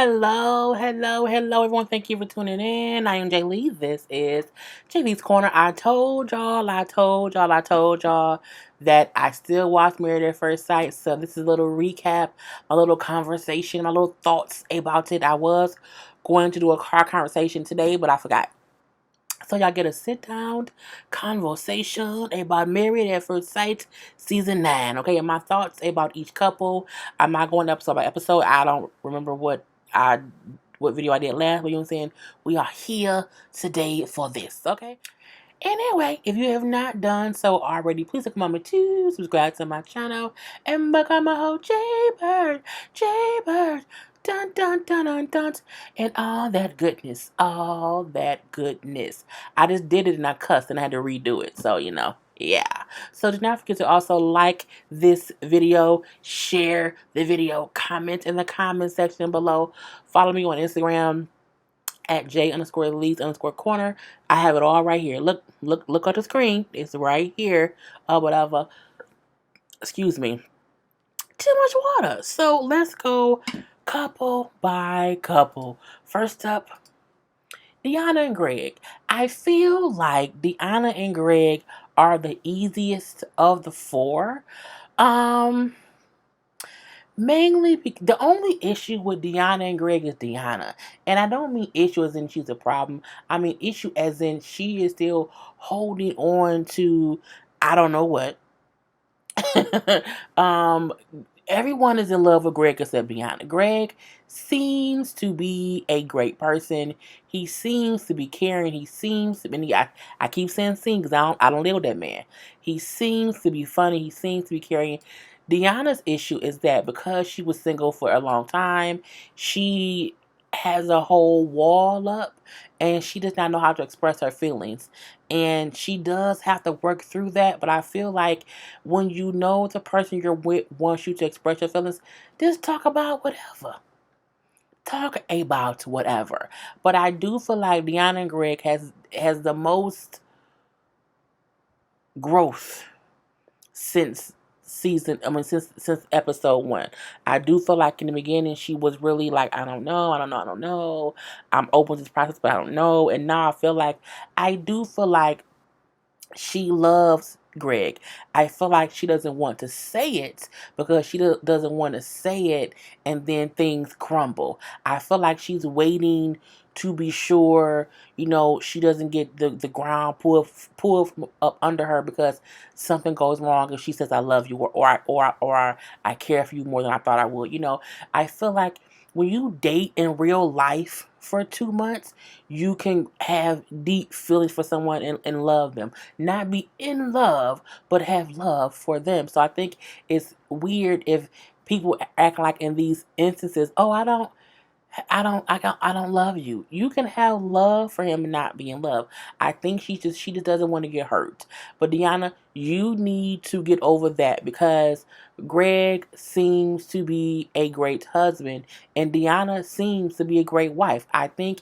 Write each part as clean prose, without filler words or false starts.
Hello, everyone. Thank you for tuning in. I am JayLees. This is JLeesCorner. I told y'all that I still watch Married at First Sight. So this is a little recap, a little conversation, my little thoughts about it. I was going to do a car conversation today, but I forgot. So y'all get a sit down conversation about Married at First Sight season 9. Okay, and my thoughts about each couple. I'm not going episode by episode. I don't remember what video I did last, but you know what I'm saying? We are here today for this, okay? Anyway, if you have not done so already, please take a moment to subscribe to my channel and become a whole JayBird, dun dun dun dun dun, and all that goodness, all that goodness. I just did it and I cussed and I had to redo it, so yeah. So do not forget to also like this video, share the video, comment in the comment section below, follow me on Instagram at J_Lees_Corner. I have it all right here. Look at the screen. It's right here. Whatever. Excuse me. Too much water. So let's go couple by couple. First up, Dianna and Greg. I feel like Dianna and Greg are the easiest of the four. Um, Mainly, the only issue with Dianna and Greg is Dianna. And I don't mean issue as in she's a problem. I mean issue as in she is still holding on to, I don't know what. um, Everyone is in love with Greg except Dianna. Greg seems to be a great person. He seems to be caring. He seems to be, I keep saying seem because I don't live with that man. He seems to be funny. He seems to be caring. Deanna's issue is that because she was single for a long time, she has a whole wall up and she does not know how to express her feelings. And she does have to work through that, but I feel like when you know the person you're with wants you to express your feelings, just talk about whatever. Talk about whatever. But I do feel like Dianna and Greg has the most growth since since episode 1. I do feel like in the beginning she was really like, I don't know. I'm open to this process, but I don't know. And now I do feel like she loves Greg. I feel like she doesn't want to say it because she doesn't want to say it and then things crumble. I feel like she's waiting to be sure, she doesn't get the ground pulled from up under her because something goes wrong if she says I love you or I care for you more than I thought I would. I feel like when you date in real life for 2 months, you can have deep feelings for someone and love them. Not be in love, but have love for them. So I think it's weird if people act like in these instances, oh, I don't love you. You can have love for him and not be in love. I think she just doesn't want to get hurt. But Dianna, you need to get over that because Greg seems to be a great husband and Dianna seems to be a great wife. I think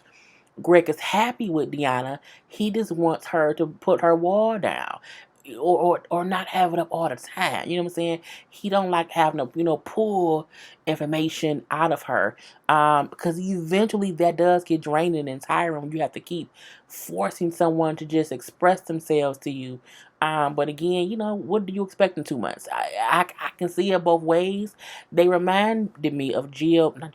Greg is happy with Dianna. He just wants her to put her wall down. Or not have it up all the time. You know what I'm saying? He don't like having to, pull information out of her. Because eventually that does get draining and tiring when you have to keep forcing someone to just express themselves to you. But again, what do you expect in 2 months? I can see it both ways. They reminded me of Jasmine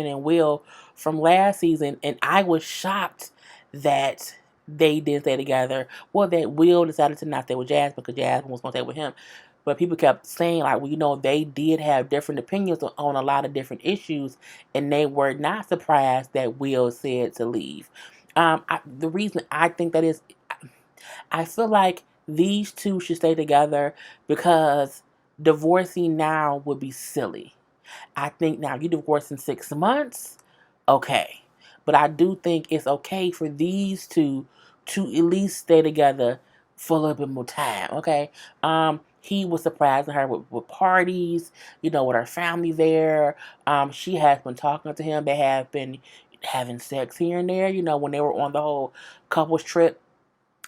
and Will from last season, and I was shocked that they did stay together. Well, that Will decided to not stay with Jasmine because Jasmine was going to stay with him. But people kept saying, like, well, they did have different opinions on a lot of different issues, and they were not surprised that Will said to leave. The reason I think that is, I feel like these two should stay together because divorcing now would be silly. I think now you divorce in 6 months, okay. But I do think it's okay for these two to at least stay together for a little bit more time, okay? He was surprising her with parties, with her family there. She has been talking to him. They have been having sex here and there, when they were on the whole couples trip.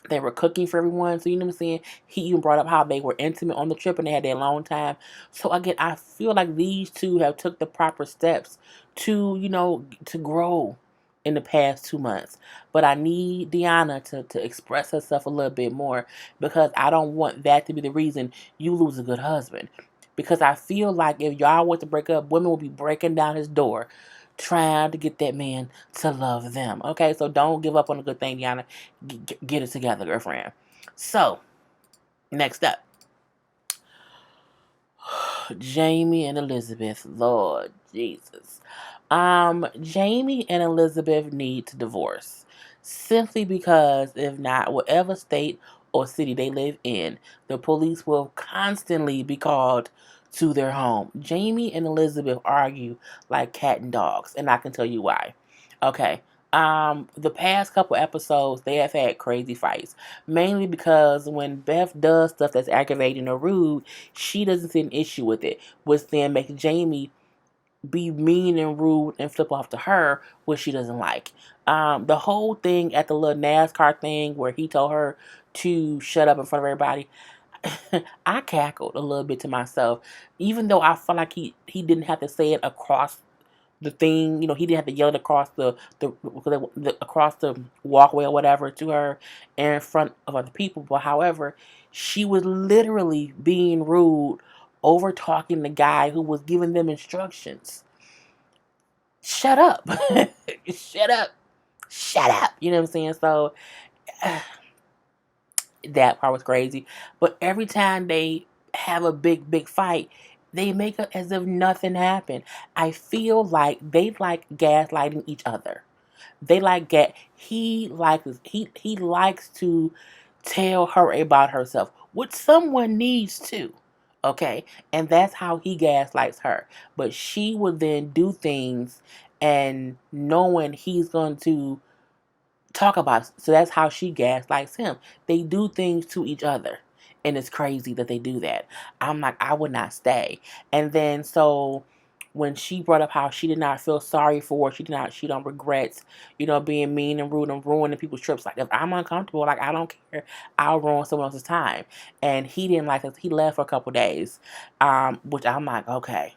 They were cooking for everyone. So, you know what I'm saying? He even brought up how they were intimate on the trip and they had their alone time. So, again, I feel like these two have took the proper steps to, to grow in the past 2 months. But I need Dianna to express herself a little bit more, because I don't want that to be the reason you lose a good husband. Because I feel like if y'all want to break up, women will be breaking down his door trying to get that man to love them. Okay, so don't give up on a good thing, Dianna. Get it together, girlfriend. So, next up, Jamie and Elizabeth. Lord Jesus. Jamie and Elizabeth need to divorce. Simply because, if not, whatever state or city they live in, the police will constantly be called to their home. Jamie and Elizabeth argue like cat and dogs, and I can tell you why. Okay. The past couple episodes, they have had crazy fights. Mainly because when Beth does stuff that's aggravating or rude, she doesn't see an issue with it, which then makes Jamie be mean and rude and flip off to her, which she doesn't like. The whole thing at the little NASCAR thing where he told her to shut up in front of everybody, I cackled a little bit to myself, even though I felt like he didn't have to say it across the thing. He didn't have to yell it across the across the walkway or whatever to her in front of other people. But however, she was literally being rude, over talking the guy who was giving them instructions. Shut up. Shut up. Shut up. You know what I'm saying? So that part was crazy. But every time they have a big fight, they make it as if nothing happened. I feel like they like gaslighting each other. They like he likes to tell her about herself, which someone needs to. Okay? And that's how he gaslights her. But she would then do things and knowing he's going to talk about it. So that's how she gaslights him. They do things to each other. And it's crazy that they do that. I'm like, I would not stay. And then so when she brought up how she did not feel sorry for, she don't regret, being mean and rude and ruining people's trips. Like, if I'm uncomfortable, like, I don't care. I'll ruin someone else's time. And he didn't like us. He left for a couple days. Which I'm like, okay.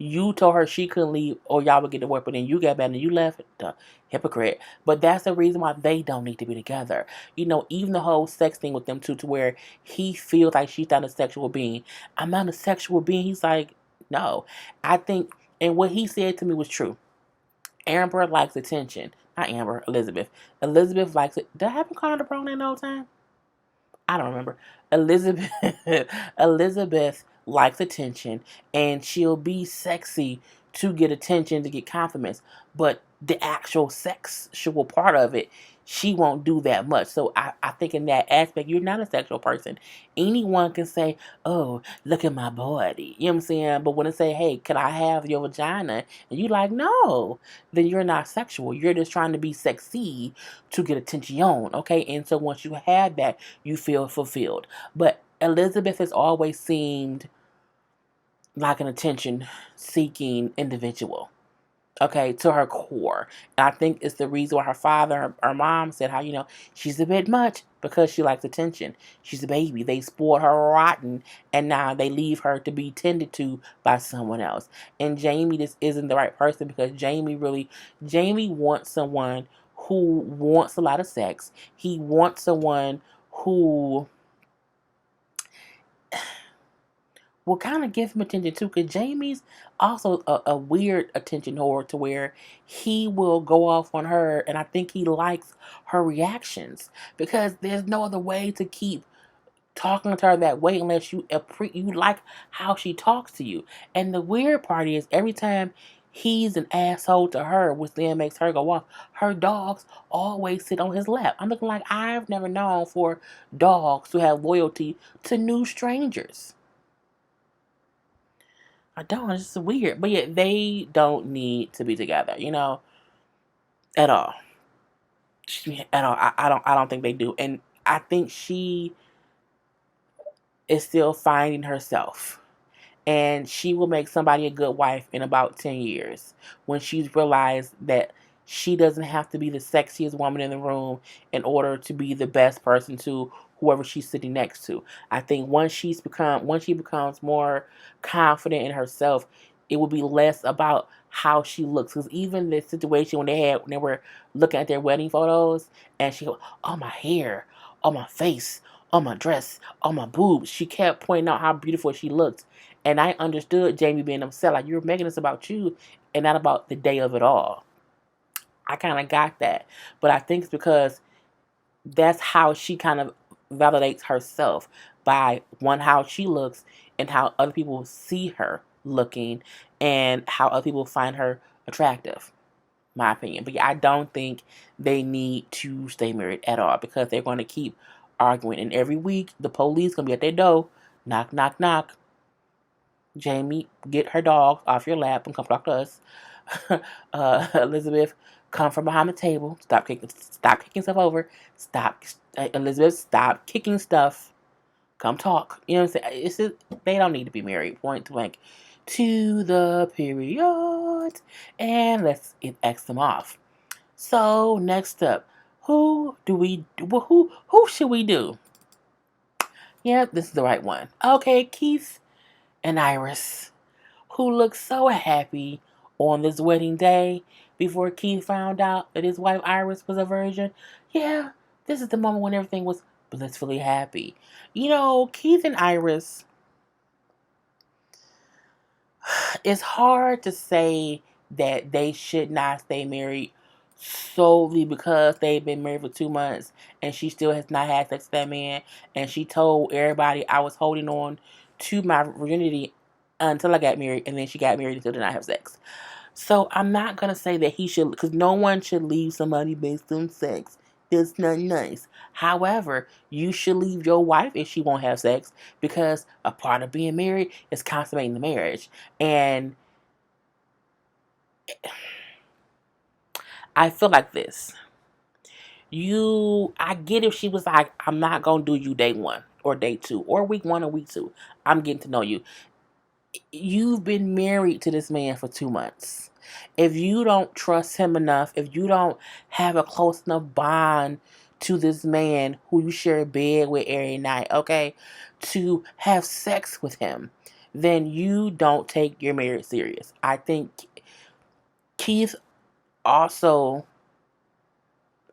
You told her she couldn't leave or y'all would get to work, but then you got back and you left. Duh, hypocrite. But that's the reason why they don't need to be together. Even the whole sex thing with them two, to where he feels like she's not a sexual being. I'm not a sexual being. He's like, no. I think, and what he said to me was true. Amber likes attention. Not Amber, Elizabeth. Elizabeth likes it. Did I have him call her the pronoun the whole time? I don't remember. Elizabeth Elizabeth likes attention, and she'll be sexy to get attention, to get compliments. But the actual sexual part of it, she won't do that much. So I think in that aspect, you're not a sexual person. Anyone can say, oh, look at my body. You know what I'm saying? But when they say, hey, can I have your vagina? And you like, no, then you're not sexual. You're just trying to be sexy to get attention, okay? And so once you have that, you feel fulfilled. But Elizabeth has always seemed like an attention seeking individual, okay, to her core. And I think it's the reason why her father, her mom said how, she's a bit much, because she likes attention. She's a baby. They spoiled her rotten, and now they leave her to be tended to by someone else. And Jamie just isn't the right person, because Jamie wants someone who wants a lot of sex. He wants someone who will kind of give him attention too, because Jamie's also a weird attention whore, to where he will go off on her, and I think he likes her reactions, because there's no other way to keep talking to her that way unless you like how she talks to you. And the weird part is, every time he's an asshole to her, which then makes her go off, her dogs always sit on his lap. I'm looking like, I've never known for dogs to have loyalty to new strangers. I don't. It's just weird. But yeah, they don't need to be together, at all. At all. I don't think they do. And I think she is still finding herself. And she will make somebody a good wife in about 10 years, when she's realized that she doesn't have to be the sexiest woman in the room in order to be the best person to whoever she's sitting next to. I think once she becomes more confident in herself, it will be less about how she looks. Because even the situation when they were looking at their wedding photos, and she go, "Oh, my hair, oh, my face, oh, my dress, oh, my boobs." She kept pointing out how beautiful she looked, and I understood Jamie being upset. Like, you're making this about you and not about the day of it all. I kind of got that. But I think it's because that's how she kind of validates herself, by one, how she looks and how other people see her looking and how other people find her attractive. My opinion. But yeah, I don't think they need to stay married at all, because they're going to keep arguing. And every week, the police going to be at their door. Knock, knock, knock. Jamie, get her dog off your lap and come talk to us. Elizabeth, come from behind the table. Stop kicking stuff over. Elizabeth, stop kicking stuff. Come talk. You know what I'm saying? They don't need to be married. Point blank. To the period. And let's X them off. So next up, who should we do? Yep, this is the right one. Okay, Keith and Iris, who looked so happy on this wedding day before Keith found out that his wife Iris was a virgin. Yeah, this is the moment when everything was blissfully happy. You know, Keith and Iris, it's hard to say that they should not stay married solely because they've been married for 2 months and she still has not had sex with that man, and she told everybody, "I was holding on to my virginity until I got married, and then she got married and still did not have sex." So I'm not going to say that he should, because no one should leave somebody based on sex. That's not nice. However, you should leave your wife if she won't have sex, because a part of being married is consummating the marriage. And I feel like this. I get if she was like, "I'm not going to do you day one or day two or week one or week two. I'm getting to know you." You've been married to this man for 2 months. If you don't trust him enough, if you don't have a close enough bond to this man who you share a bed with every night, okay, to have sex with him, then you don't take your marriage serious. I think Keith also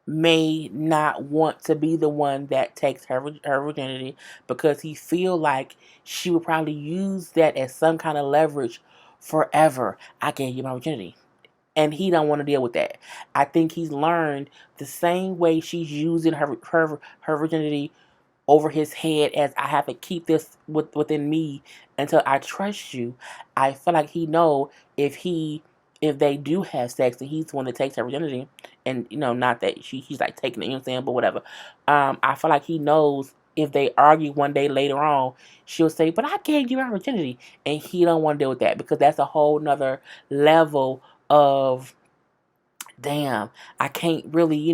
may not want to be the one that takes her virginity, because he feel like she would probably use that as some kind of leverage forever. "I gave you my virginity," and he don't want to deal with that. I think he's learned the same way she's using her virginity over his head as, "I have to keep this within me until I trust you." I feel like he know if they do have sex and he's the one that takes her virginity, and not that he's like taking it, you know what I'm saying, but whatever. I feel like he knows if they argue one day later on, she'll say, "But I gave you my virginity," and he don't want to deal with that, because that's a whole nother level of, damn, I can't really,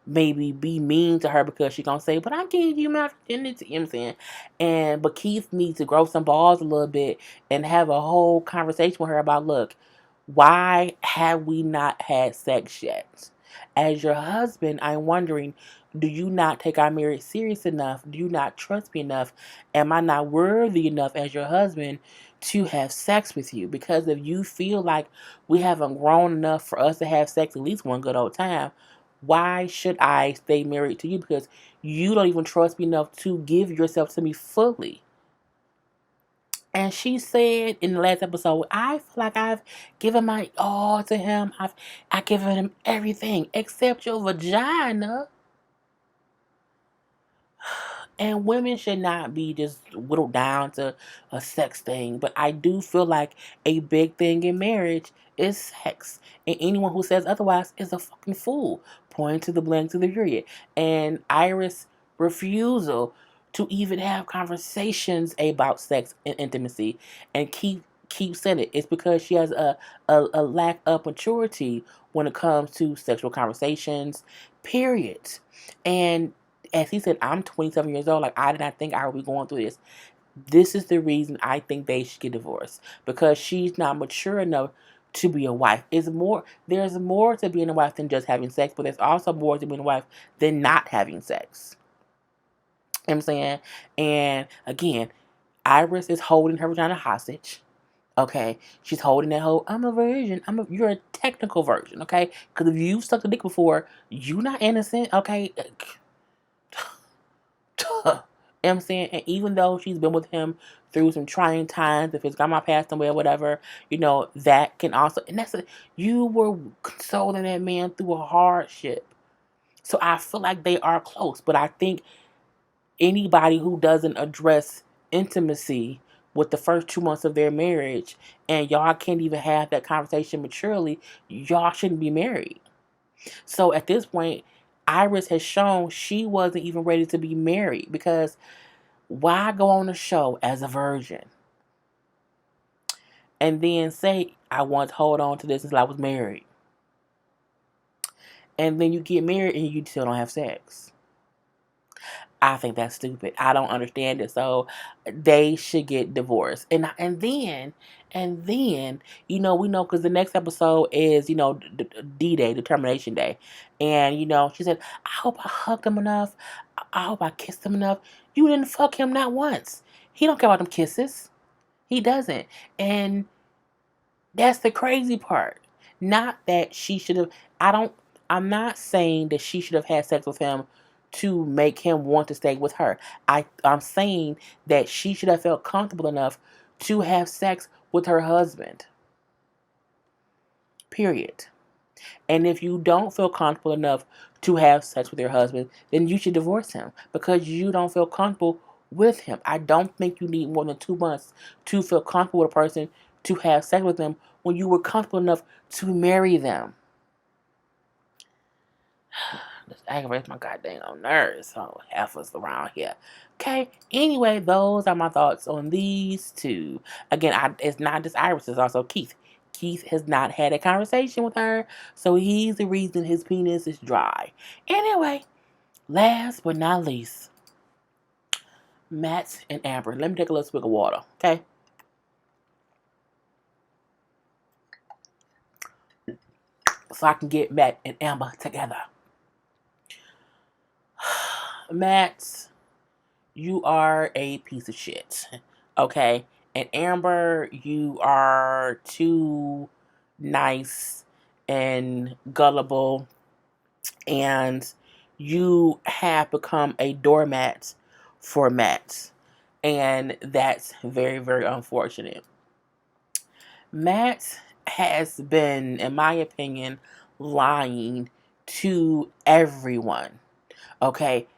maybe be mean to her, because she's gonna say, "But I gave you my virginity," you know what I'm saying? But Keith needs to grow some balls a little bit and have a whole conversation with her about, "Look, why have we not had sex yet? As your husband, I'm wondering, do you not take our marriage serious enough? Do you not trust me enough? Am I not worthy enough as your husband to have sex with you? Because if you feel like we haven't grown enough for us to have sex at least one good old time, why should I stay married to you? Because you don't even trust me enough to give yourself to me fully." And she said in the last episode, "I feel like I've given my all to him. I've given him everything except your vagina." And women should not be just whittled down to a sex thing. But I do feel like a big thing in marriage is sex. And anyone who says otherwise is a fucking fool. Point to the blank to the period. And Iris' refusal to even have conversations about sex and intimacy and keep saying it, it's because she has a lack of maturity when it comes to sexual conversations, period. And as he said, "I'm 27 years old. Like, I did not think I would be going through this." This is the reason I think they should get divorced, because she's not mature enough to be a wife. There's more to being a wife than just having sex, but there's also more to being a wife than not having sex. You know what I'm saying? And again, Iris is holding her vagina hostage. Okay, she's holding that whole "I'm a virgin." You're a technical virgin. Okay, because if you've sucked a dick before, you're not innocent. Okay, you know what I'm saying? And even though she's been with him through some trying times, if his grandma passed away or whatever, that can also, and you were consoling that man through a hardship. So I feel like they are close, but I think anybody who doesn't address intimacy with the first 2 months of their marriage and y'all can't even have that conversation maturely, y'all shouldn't be married. So at this point, Iris has shown she wasn't even ready to be married, because why go on a show as a virgin and then say, I want to hold on to this until I was married? And then you get married and you still don't have sex. I think that's stupid. I don't understand it. So they should get divorced. And then we know, because the next episode is D-Day, Determination Day, and she said, I hope I hugged him enough. I hope I kissed him enough. You didn't fuck him not once. He don't care about them kisses. He doesn't. And that's the crazy part. Not that she should have. I'm not saying that she should have had sex with him to make him want to stay with her. I'm saying that she should have felt comfortable enough to have sex with her husband. Period. And if you don't feel comfortable enough to have sex with your husband, then you should divorce him, because you don't feel comfortable with him. I don't think you need more than 2 months to feel comfortable with a person to have sex with them when you were comfortable enough to marry them. This aggravates my goddamn nerves. So half us around here. Okay. Anyway, those are my thoughts on these two. Again, it's not just Iris, it's also Keith. Keith has not had a conversation with her, so he's the reason his penis is dry. Anyway, last but not least, Matt and Amber. Let me take a little swig of water, okay? So I can get Matt and Amber together. Matt, you are a piece of shit, okay? And Amber, you are too nice and gullible, and you have become a doormat for Matt, and that's very, very unfortunate. Matt has been, in my opinion, lying to everyone, okay?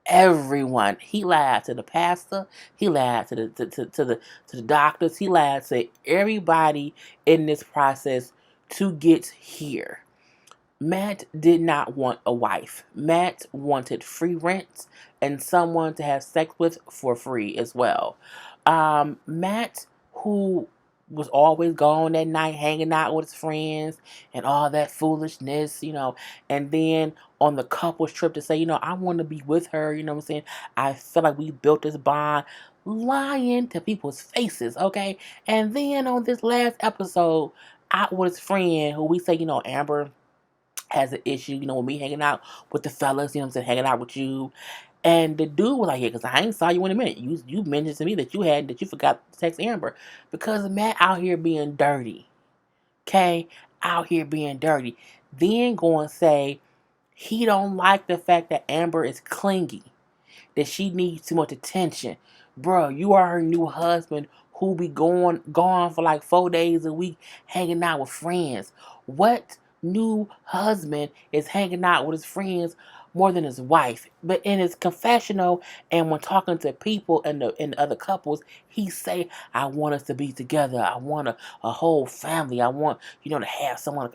Everyone. He lied to the pastor. He lied to the doctors. He lied to everybody in this process to get here. Matt did not want a wife. Matt wanted free rent and someone to have sex with for free as well. Matt, who was always gone that night, hanging out with his friends and all that foolishness, and then on the couple's trip to say, I want to be with her, you know what I'm saying? I feel like we built this bond, lying to people's faces, okay? And then on this last episode, out with his friend, who we say, Amber has an issue, with me hanging out with the fellas, what I'm saying, hanging out with you. And the dude was like, yeah, because I ain't saw you in a minute. You mentioned to me that you forgot to text Amber. Because Matt out here being dirty. Okay? Out here being dirty. Then go and say he don't like the fact that Amber is clingy. That she needs too much attention. Bro, you are her new husband who be gone for like 4 days a week hanging out with friends. What new husband is hanging out with his friends more than his wife? But in his confessional and when talking to people and the other couples, he say, I want us to be together. I want a whole family. I want, to have someone.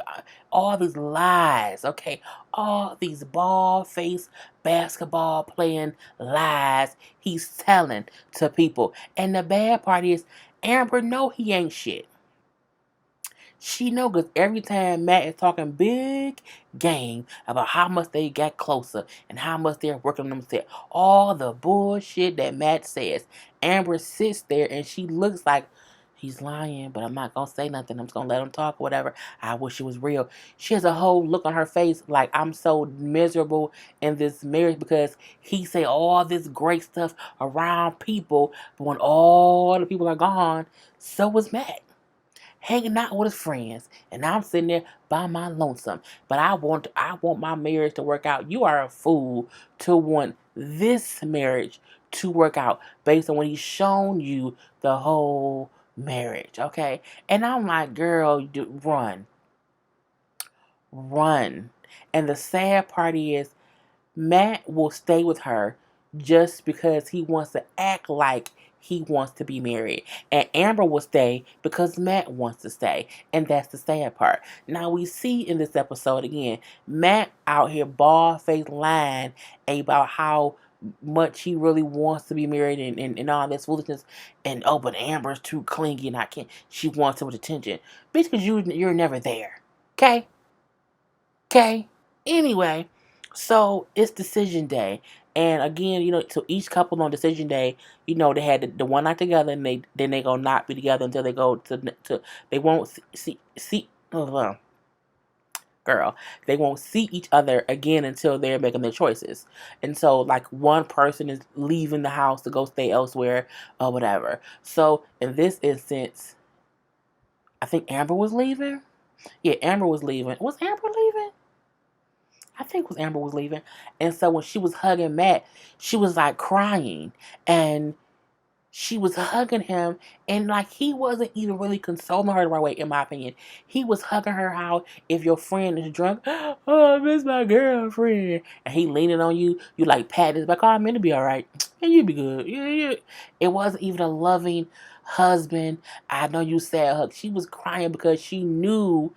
All these lies, okay? All these bald-faced basketball playing lies he's telling to people. And the bad part is, Amber know he ain't shit. She know, because every time Matt is talking big game about how much they got closer and how much they're working on themselves, all the bullshit that Matt says, Amber sits there and she looks like He's lying, but I'm not going to say nothing. I'm just going to let him talk or whatever. I wish it was real. She has a whole look on her face like I'm so miserable in this marriage because he say all this great stuff around people, but when all the people are gone, so was Matt hanging out with his friends, and I'm sitting there by my lonesome. But I want my marriage to work out. You are a fool to want this marriage to work out based on what he's shown you the whole marriage, okay? And I'm like, girl, run, run. And the sad part is Matt will stay with her just because he wants to act like he wants to be married. And Amber will stay because Matt wants to stay. And that's the sad part. Now we see in this episode again, Matt out here bald-faced lying about how much he really wants to be married and all this foolishness. And oh, but Amber's too clingy and I can't. She wants so much attention. Bitch, because you're never there. Okay? Okay. Anyway, so it's decision day, and again, so each couple on decision day, they had the one night together, and they gonna not be together until they go to they won't see girl, they won't see each other again until they're making their choices, and so like one person is leaving the house to go stay elsewhere or whatever. So in this instance, I think Amber was leaving. Yeah, Amber was leaving. Was Amber leaving? I think it was Amber was leaving. And so when she was hugging Matt, she was like crying. And she was hugging him. And like he wasn't even really consoling her the right way, in my opinion. He was hugging her how if your friend is drunk, oh, I miss my girlfriend. And he leaning on you, you like pat his back, oh, I'm gonna be alright. And you be good. Yeah. It wasn't even a loving husband. I know you sad hug. She was crying because she knew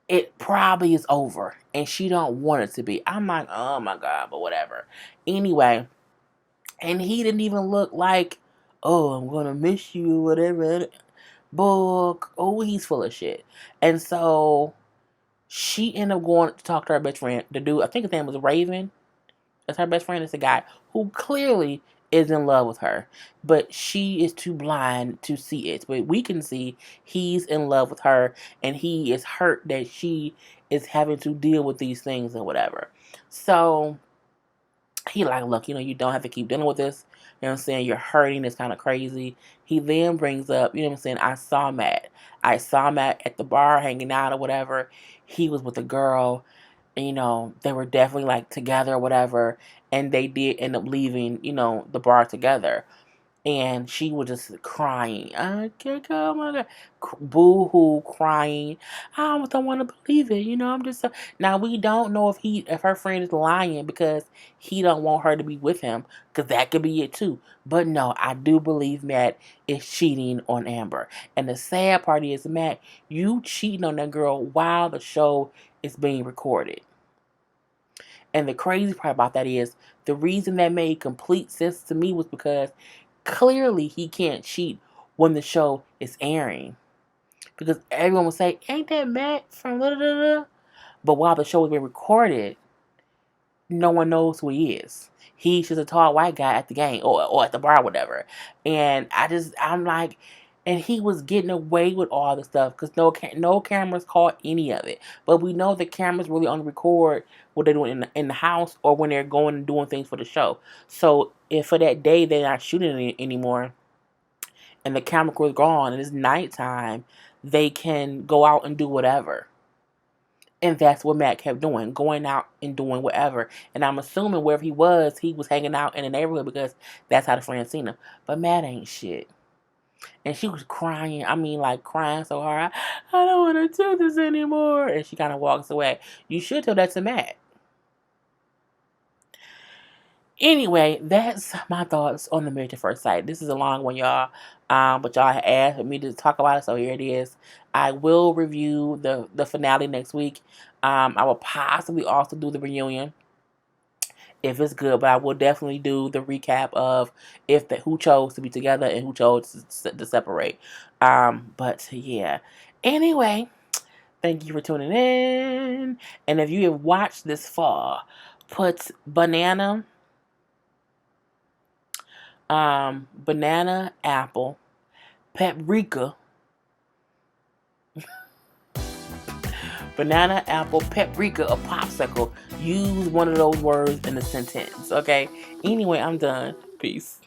it probably is over and she don't want it to be. I'm like, oh my God, but whatever. Anyway, and he didn't even look like, oh, I'm gonna miss you, whatever. Book. Oh, he's full of shit. And so she ended up going to talk to her best friend, the dude, I think his name was Raven. That's her best friend. It's a guy who clearly is in love with her, but she is too blind to see it. But we can see he's in love with her, and he is hurt that she is having to deal with these things and whatever. So he like, look, you don't have to keep dealing with this. You know what I'm saying? You're hurting. It's kind of crazy. He then brings up, you know what I'm saying? I saw Matt. I saw Matt at the bar hanging out or whatever. He was with a girl. They were definitely like together or whatever, and they did end up leaving, the bar together. And she was just crying. I can't go, my God. Boo-hoo, crying. I don't want to believe it. I'm just so... Now, we don't know if her friend is lying because he don't want her to be with him, because that could be it too. But no, I do believe Matt is cheating on Amber. And the sad part is, Matt, you cheating on that girl while the show is being recorded. And the crazy part about that is the reason that made complete sense to me was because clearly he can't cheat when the show is airing. Because everyone will say, ain't that Matt from da da da? But while the show is being recorded, no one knows who he is. He's just a tall white guy at the game or at the bar or whatever. And I'm like, and he was getting away with all the stuff because no cameras caught any of it. But we know the cameras really only record what they're doing in the house or when they're going and doing things for the show. So if for that day they're not shooting anymore and the camera crew is gone and it's nighttime, they can go out and do whatever. And that's what Matt kept doing, going out and doing whatever. And I'm assuming wherever he was hanging out in the neighborhood because that's how the friends seen him. But Matt ain't shit. And she was crying. I mean, like crying so hard. I don't want to do this anymore. And she kind of walks away. You should tell that to Matt. Anyway, that's my thoughts on the Marriage at First Sight. This is a long one, y'all. But y'all asked me to talk about it, so here it is. I will review the finale next week. I will possibly also do the reunion if it's good, but I will definitely do the recap of who chose to be together and who chose to separate. But yeah. Anyway, thank you for tuning in. And if you have watched this far, put banana, apple, paprika. Banana, apple, paprika, a popsicle. Use one of those words in a sentence, okay? Anyway, I'm done. Peace.